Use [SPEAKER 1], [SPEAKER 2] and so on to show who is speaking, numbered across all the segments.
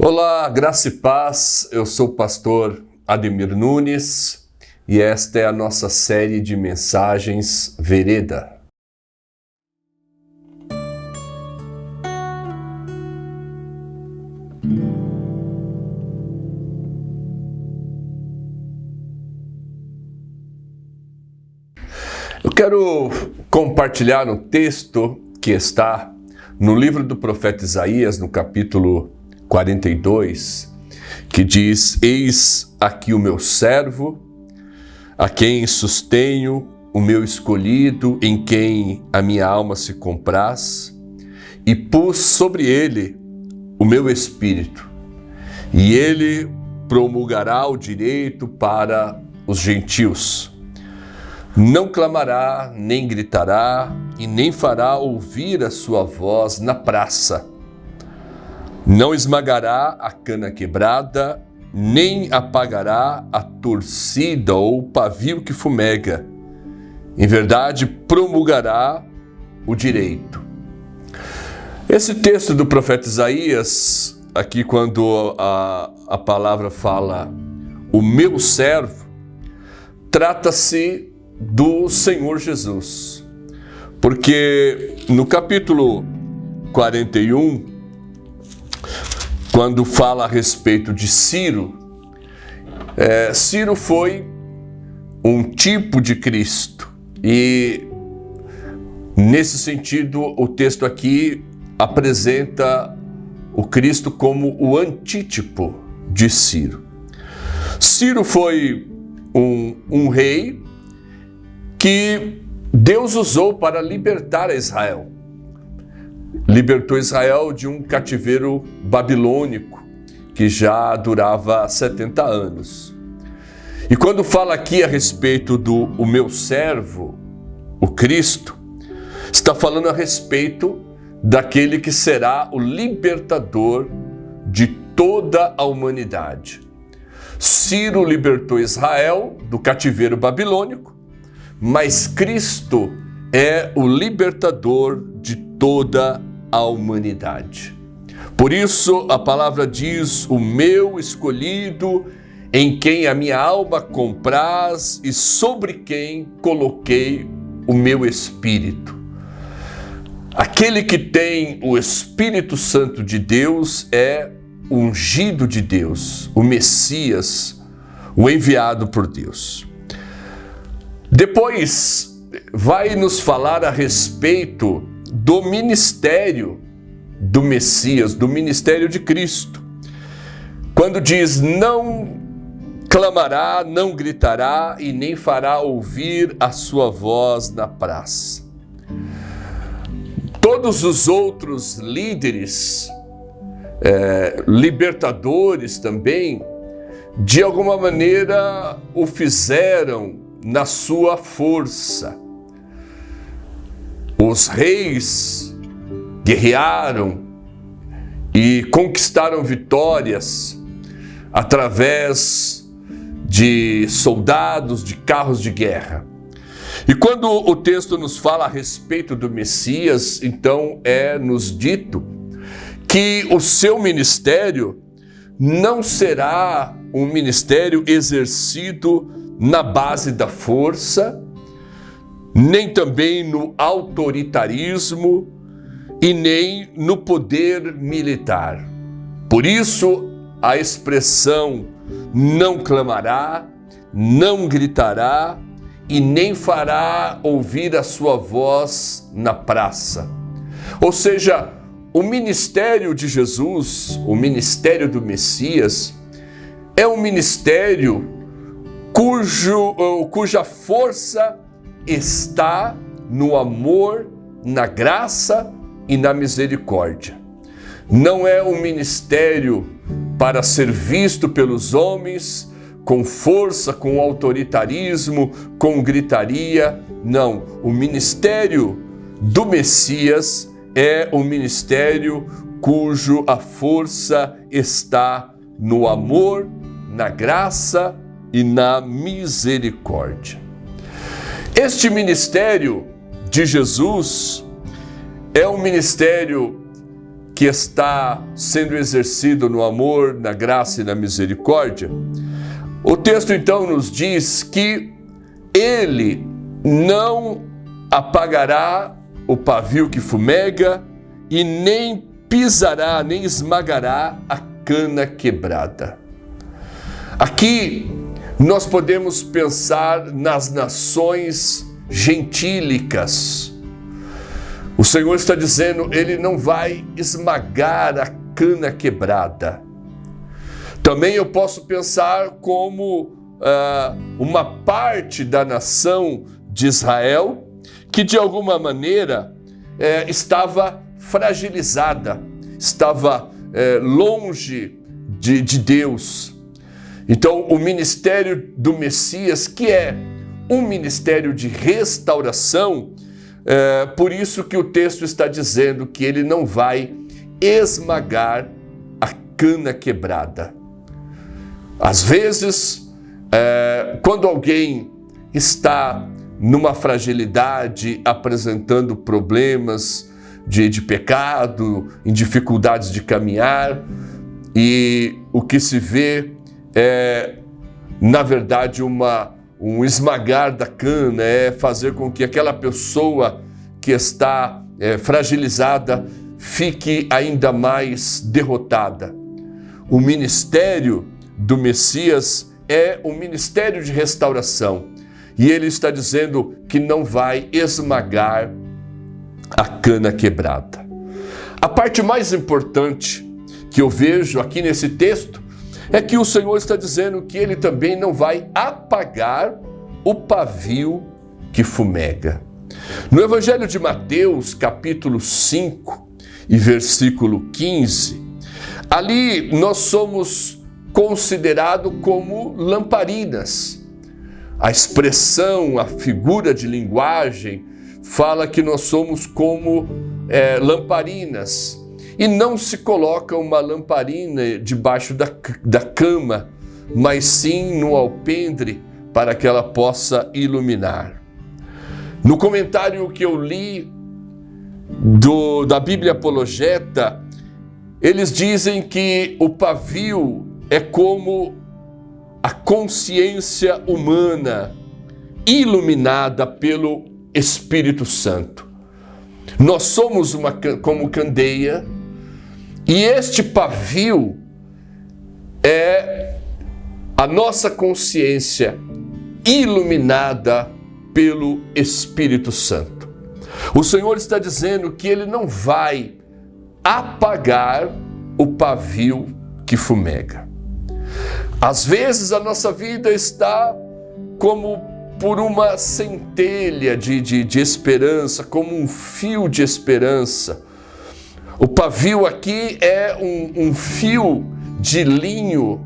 [SPEAKER 1] Olá, graça e paz, eu sou o pastor Ademir Nunes e esta é a nossa série de mensagens Vereda. Eu quero compartilhar um texto que está no livro do profeta Isaías, no capítulo 42, que diz: Eis aqui o meu servo, a quem sustenho, o meu escolhido, em quem a minha alma se compraz, e pus sobre ele o meu espírito, e ele promulgará o direito para os gentios. Não clamará, nem gritará, e nem fará ouvir a sua voz na praça. Não esmagará a cana quebrada, nem apagará a torcida ou o pavio que fumega. Em verdade, promulgará o direito. Esse texto do profeta Isaías, aqui quando a palavra fala o meu servo, trata-se do Senhor Jesus. Porque no capítulo 41, quando fala a respeito de Ciro, Ciro foi um tipo de Cristo. E nesse sentido, o texto aqui apresenta o Cristo como o antítipo de Ciro. Ciro foi um rei que Deus usou para libertar Israel. Libertou Israel de um cativeiro babilônico que já durava 70 anos. E quando fala aqui a respeito do o meu servo, o Cristo, está falando a respeito daquele que será o libertador de toda a humanidade. Ciro libertou Israel do cativeiro babilônico, mas Cristo é o libertador de toda a humanidade. Por isso a palavra diz: o meu escolhido, em quem a minha alma compraz e sobre quem coloquei o meu espírito. Aquele que tem o Espírito Santo de Deus é o ungido de Deus, o Messias, o enviado por Deus. Depois vai nos falar a respeito do ministério do Messias, do ministério de Cristo. Quando diz: não clamará, não gritará e nem fará ouvir a sua voz na praça. Todos os outros líderes, libertadores também, de alguma maneira o fizeram na sua força. Os reis guerrearam e conquistaram vitórias através de soldados, de carros de guerra. E quando o texto nos fala a respeito do Messias, então nos dito que o seu ministério não será um ministério exercido na base da força, nem também no autoritarismo e nem no poder militar. Por isso, a expressão não clamará, não gritará e nem fará ouvir a sua voz na praça. Ou seja, o ministério de Jesus, o ministério do Messias, é um ministério cuja força está no amor, na graça e na misericórdia. Não é um ministério para ser visto pelos homens com força, com autoritarismo, com gritaria. Não, o ministério do Messias é um ministério cujo a força está no amor, na graça e na misericórdia. Este ministério de Jesus é um ministério que está sendo exercido no amor, na graça e na misericórdia, o texto então nos diz que ele não apagará o pavio que fumega e nem pisará, nem esmagará a cana quebrada. Aqui nós podemos pensar nas nações gentílicas. O Senhor está dizendo, ele não vai esmagar a cana quebrada. Também eu posso pensar como uma parte da nação de Israel que de alguma maneira estava fragilizada, estava longe de Deus. Então o ministério do Messias, que é um ministério de restauração, por isso que o texto está dizendo que ele não vai esmagar a cana quebrada. Às vezes, quando alguém está numa fragilidade, apresentando problemas de pecado, em dificuldades de caminhar, e o que se vê é, na verdade, um esmagar da cana, é fazer com que aquela pessoa que está fragilizada fique ainda mais derrotada. O ministério do Messias é um ministério de restauração. E ele está dizendo que não vai esmagar a cana quebrada. A parte mais importante que eu vejo aqui nesse texto é que o Senhor está dizendo que ele também não vai apagar o pavio que fumega. No Evangelho de Mateus, capítulo 5 e versículo 15, ali nós somos considerados como lamparinas. A expressão, a figura de linguagem fala que nós somos como lamparinas. E não se coloca uma lamparina debaixo da cama, mas sim no alpendre para que ela possa iluminar. No comentário que eu li da Bíblia Apologeta, eles dizem que o pavio é como a consciência humana iluminada pelo Espírito Santo. Nós somos como candeia, e este pavio é a nossa consciência iluminada pelo Espírito Santo. O Senhor está dizendo que ele não vai apagar o pavio que fumega. Às vezes a nossa vida está como por uma centelha de esperança, como um fio de esperança. O pavio aqui é um fio de linho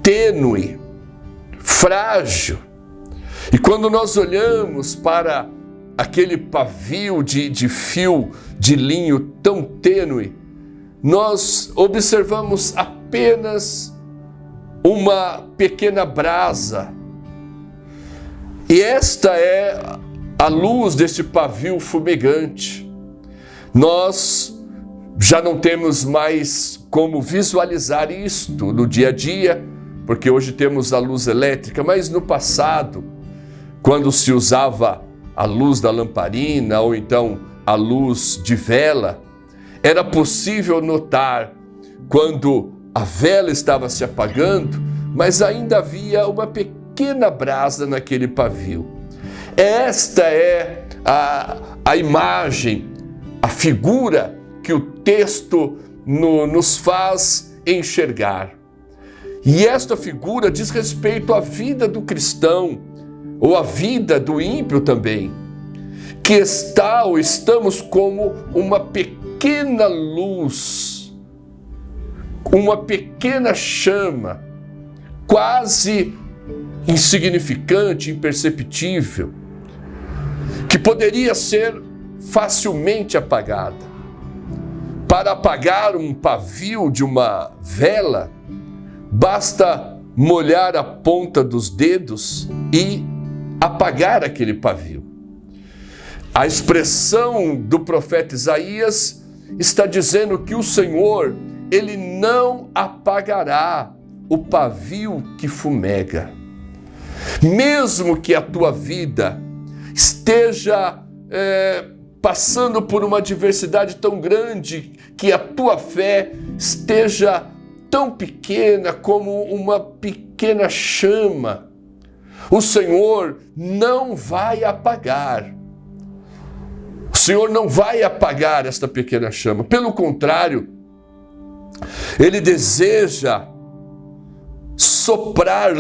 [SPEAKER 1] tênue, frágil. E quando nós olhamos para aquele pavio de fio de linho tão tênue, nós observamos apenas uma pequena brasa. E esta é a luz deste pavio fumegante. Nós já não temos mais como visualizar isto no dia a dia, porque hoje temos a luz elétrica, mas no passado, quando se usava a luz da lamparina ou então a luz de vela, era possível notar quando a vela estava se apagando, mas ainda havia uma pequena brasa naquele pavio. Esta é a imagem, a figura que o texto nos faz enxergar. E esta figura diz respeito à vida do cristão, ou à vida do ímpio também, que está ou estamos como uma pequena luz, uma pequena chama, quase insignificante, imperceptível, que poderia ser facilmente apagada. Para apagar um pavio de uma vela, basta molhar a ponta dos dedos e apagar aquele pavio. A expressão do profeta Isaías está dizendo que o Senhor, Ele não apagará o pavio que fumega. Mesmo que a tua vida esteja passando por uma adversidade tão grande, que a tua fé esteja tão pequena como uma pequena chama, o Senhor não vai apagar. O Senhor não vai apagar esta pequena chama. Pelo contrário, Ele deseja soprar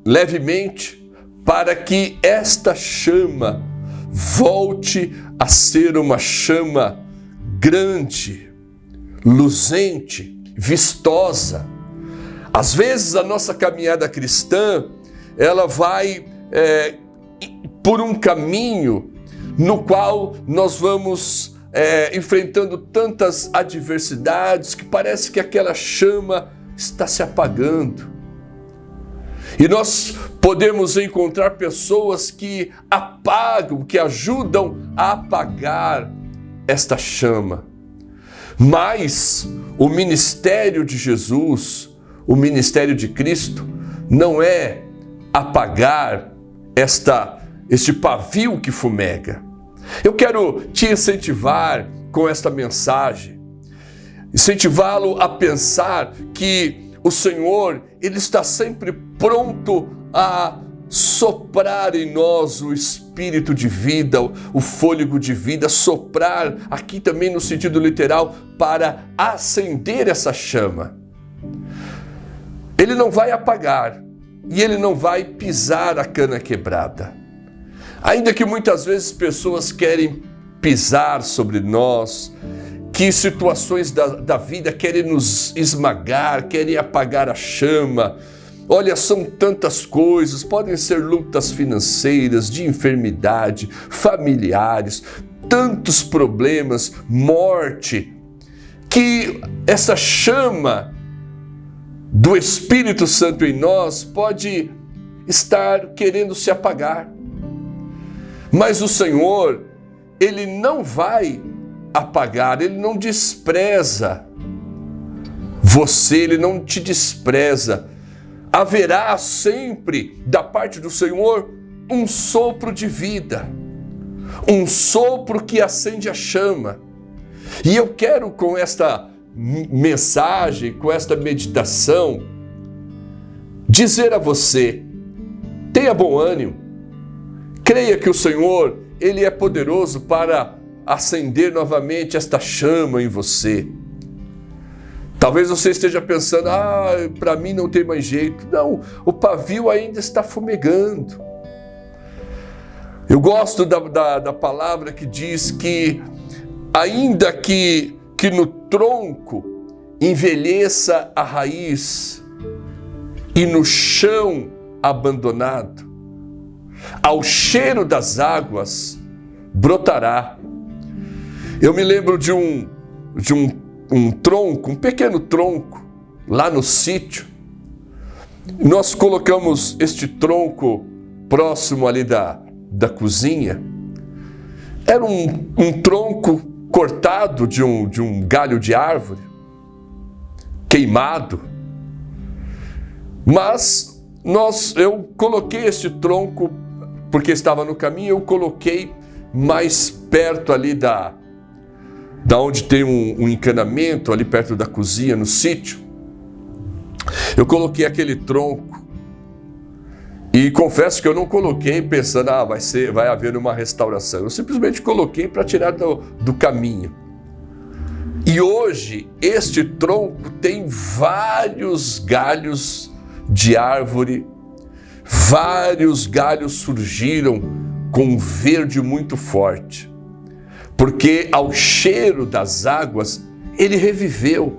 [SPEAKER 1] levemente para que esta chama volte a ser uma chama grande, luzente, vistosa. Às vezes a nossa caminhada cristã, ela vai por um caminho no qual nós vamos enfrentando tantas adversidades que parece que aquela chama está se apagando. E nós podemos encontrar pessoas que apagam, que ajudam a apagar esta chama. Mas o ministério de Jesus, o ministério de Cristo, não é apagar este pavio que fumega. Eu quero te incentivar com esta mensagem, incentivá-lo a pensar que o Senhor, Ele está sempre pronto a soprar em nós o espírito de vida, o fôlego de vida, soprar, aqui também no sentido literal, para acender essa chama. Ele não vai apagar e Ele não vai pisar a cana quebrada. Ainda que muitas vezes pessoas querem pisar sobre nós, que situações da vida querem nos esmagar, querem apagar a chama. Olha, são tantas coisas, podem ser lutas financeiras, de enfermidade, familiares, tantos problemas, morte, que essa chama do Espírito Santo em nós pode estar querendo se apagar. Mas o Senhor, Ele não vai apagar, Ele não despreza você, Ele não te despreza. Haverá sempre, da parte do Senhor, um sopro de vida, um sopro que acende a chama. E eu quero, com esta mensagem, com esta meditação, dizer a você: tenha bom ânimo, creia que o Senhor, Ele é poderoso para acender novamente esta chama em você. Talvez você esteja pensando: para mim não tem mais jeito. Não, o pavio ainda está fumegando. Eu gosto da palavra que diz que ainda que no tronco envelheça a raiz e no chão abandonado, ao cheiro das águas brotará. Eu me lembro de um tronco, um pequeno tronco, lá no sítio. Nós colocamos este tronco próximo ali da cozinha. Era um tronco cortado de um galho de árvore, queimado. Mas eu coloquei este tronco, porque estava no caminho, eu coloquei mais perto ali da onde tem um encanamento, ali perto da cozinha, no sítio. Eu coloquei aquele tronco e confesso que eu não coloquei pensando, vai haver uma restauração. Eu simplesmente coloquei para tirar do caminho. E hoje este tronco tem vários galhos de árvore, vários galhos surgiram com um verde muito forte, porque ao cheiro das águas ele reviveu.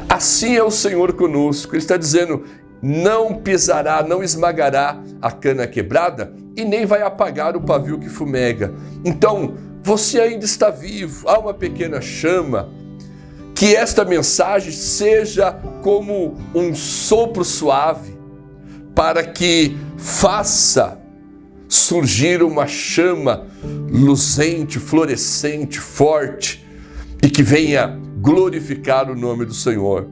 [SPEAKER 1] Assim é o Senhor conosco. Ele está dizendo: não pisará, não esmagará a cana quebrada e nem vai apagar o pavio que fumega. Então, você ainda está vivo, há uma pequena chama. Que esta mensagem seja como um sopro suave, para que faça surgir uma chama luzente, florescente, forte e que venha glorificar o nome do Senhor.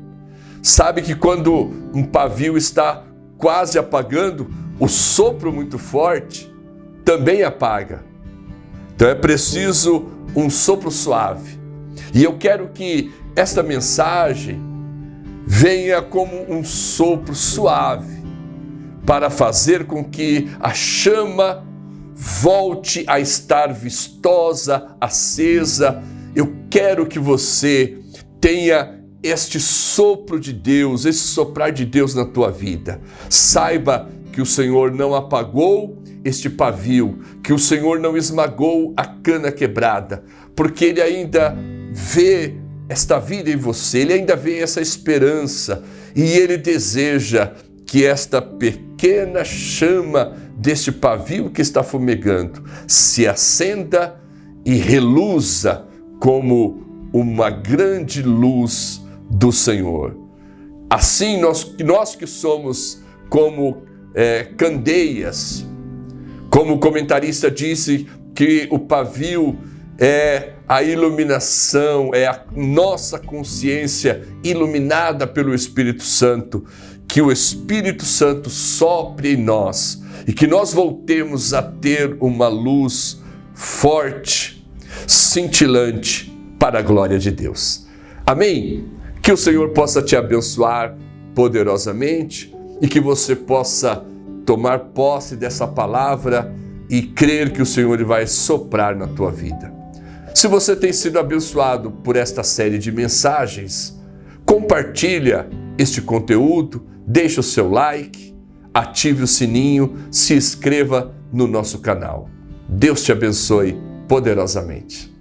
[SPEAKER 1] Sabe que quando um pavio está quase apagando, o sopro muito forte também apaga. Então é preciso um sopro suave. E eu quero que esta mensagem venha como um sopro suave para fazer com que a chama volte a estar vistosa, acesa. Eu quero que você tenha este sopro de Deus, esse soprar de Deus na tua vida. Saiba que o Senhor não apagou este pavio, que o Senhor não esmagou a cana quebrada, porque Ele ainda vê esta vida em você, Ele ainda vê essa esperança e Ele deseja que esta pequena chama deste pavio que está fumegando se acenda e reluza como uma grande luz do Senhor. Assim, nós que somos como candeias, como o comentarista disse que o pavio é a iluminação, é a nossa consciência iluminada pelo Espírito Santo, que o Espírito Santo sopre em nós e que nós voltemos a ter uma luz forte, cintilante para a glória de Deus. Amém? Que o Senhor possa te abençoar poderosamente e que você possa tomar posse dessa palavra e crer que o Senhor vai soprar na tua vida. Se você tem sido abençoado por esta série de mensagens, compartilha este conteúdo, deixe o seu like, ative o sininho, se inscreva no nosso canal. Deus te abençoe poderosamente.